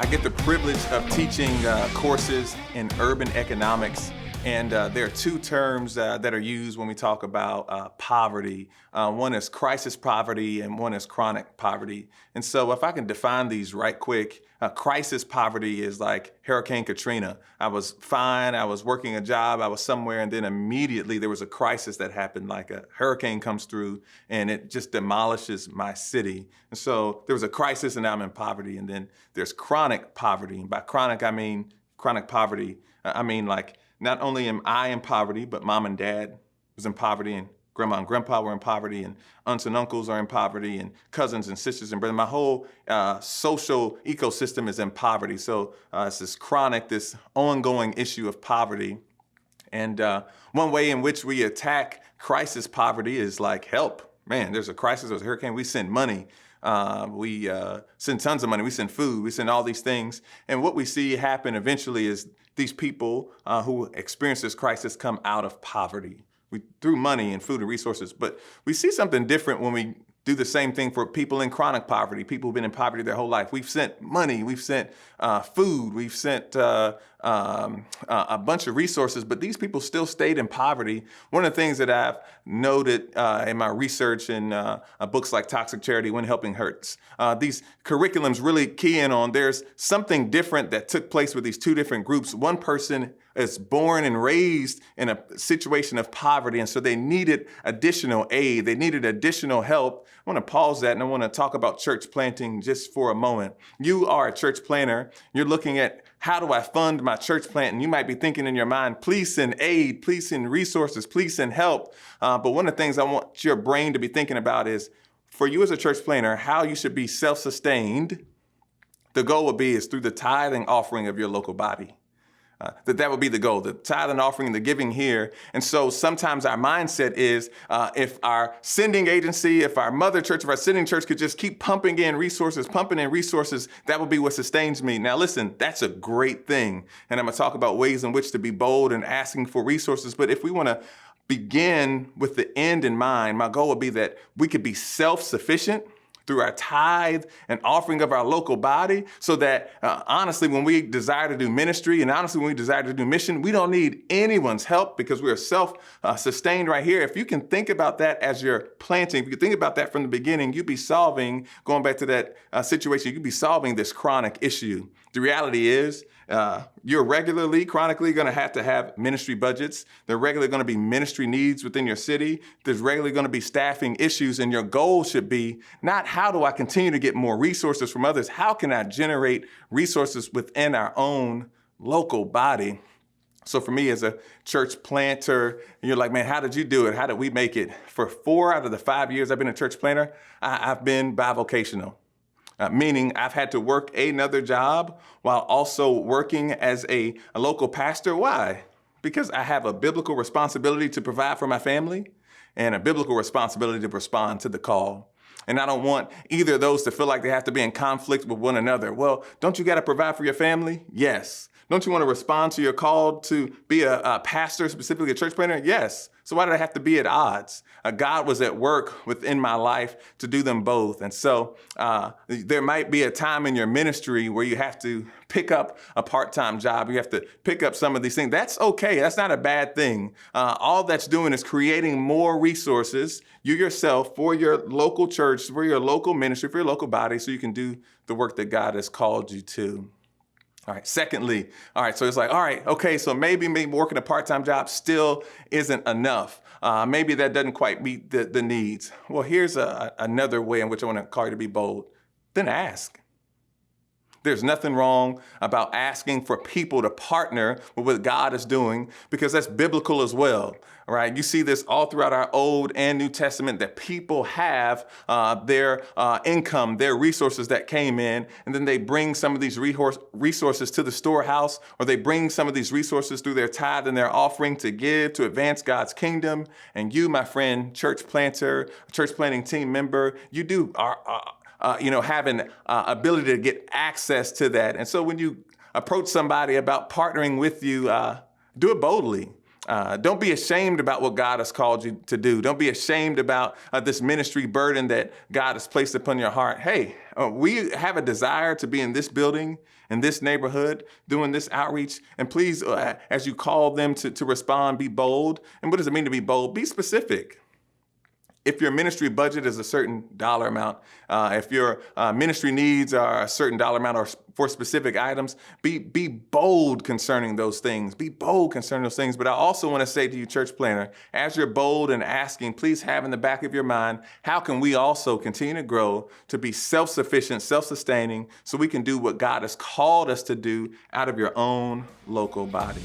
I get the privilege of teaching courses in urban economics. And there are two terms that are used when we talk about poverty. One is crisis poverty and one is chronic poverty. And so if I can define these right quick, crisis poverty is like Hurricane Katrina. I was fine, I was working a job, I was somewhere, and then immediately there was a crisis that happened, like a hurricane comes through and it just demolishes my city. And so there was a crisis and now I'm in poverty. And then there's chronic poverty. And by chronic, I mean chronic poverty. I mean like, not only am I in poverty, but mom and dad was in poverty, and grandma and grandpa were in poverty, and aunts and uncles are in poverty, and cousins and sisters and brothers. My whole social ecosystem is in poverty. So it's this chronic, this ongoing issue of poverty. And one way in which we attack crisis poverty is like help. Man, there's a crisis, there's a hurricane, we send money. We send tons of money, we send food, we send all these things. And what we see happen eventually is these people who experience this crisis come out of poverty through money and food and resources. But we see something different when we do the same thing for people in chronic poverty, people who've been in poverty their whole life. We've sent money, we've sent food, we've sent a bunch of resources, but these people still stayed in poverty. One of the things that I've noted in my research in books like Toxic Charity, When Helping Hurts, these curriculums really key in on there's something different that took place with these two different groups. One person is born and raised in a situation of poverty, and so they needed additional aid, they needed additional help. I want to pause that and I want to talk about church planting just for a moment. You are a church planter. You're looking at how do I fund my church plant? And you might be thinking in your mind, please send aid, please send resources, please send help. But one of the things I want your brain to be thinking about is for you as a church planter, how you should be self-sustained. The goal would be is through the tithing offering of your local body. That would be the goal, the tithe and offering, the giving here. And so sometimes our mindset is if our sending agency, if our mother church, if our sending church could just keep pumping in resources, that would be what sustains me. Now listen, that's a great thing. And I'm gonna talk about ways in which to be bold and asking for resources. But if we wanna begin with the end in mind, my goal would be that we could be self-sufficient through our tithe and offering of our local body, so that honestly, when we desire to do ministry and honestly, when we desire to do mission, we don't need anyone's help because we are self-sustained right here. If you can think about that as you're planting, if you can think about that from the beginning, you'd be solving, going back to that situation, you'd be solving this chronic issue. The reality is, you're chronically going to have ministry budgets. There are regularly going to be ministry needs within your city. There's regularly going to be staffing issues, and your goal should be not how do I continue to get more resources from others? How can I generate resources within our own local body? So for me as a church planter, you're like, man, how did you do it? How did we make it? For 4 out of the 5 years I've been a church planter, I've been bivocational. Meaning I've had to work another job while also working as a local pastor. Why? Because I have a biblical responsibility to provide for my family and a biblical responsibility to respond to the call. And I don't want either of those to feel like they have to be in conflict with one another. Well, don't you got to provide for your family? Yes. Don't you want to respond to your call to be a pastor, specifically a church planter? Yes. So why did I have to be at odds? God was at work within my life to do them both. And so there might be a time in your ministry where you have to pick up a part-time job. You have to pick up some of these things. That's okay. That's not a bad thing. All that's doing is creating more resources, you yourself, for your local church, for your local ministry, for your local body, so you can do the work that God has called you to. All right. Secondly, so it's like, all right, okay, so maybe working a part-time job still isn't enough. Maybe that doesn't quite meet the needs. Well, here's another way in which I want to call you to be bold. Then ask. There's nothing wrong about asking for people to partner with what God is doing, because that's biblical as well, right? You see this all throughout our Old and New Testament, that people have their income, their resources that came in, and then they bring some of these resources to the storehouse, or they bring some of these resources through their tithe and their offering to give to advance God's kingdom. And you, my friend, church planter, church planting team member, you do have an ability to get access to that. And so when you approach somebody about partnering with you, do it boldly. Don't be ashamed about what God has called you to do. Don't be ashamed about this ministry burden that God has placed upon your heart. Hey, we have a desire to be in this building, in this neighborhood, doing this outreach. And please, as you call them to respond, be bold. And what does it mean to be bold? Be specific. If your ministry budget is a certain dollar amount, if your ministry needs are a certain dollar amount or for specific items, be bold concerning those things. Be bold concerning those things. But I also want to say to you, church planner, as you're bold and asking, please have in the back of your mind, how can we also continue to grow to be self-sufficient, self-sustaining, so we can do what God has called us to do out of your own local body?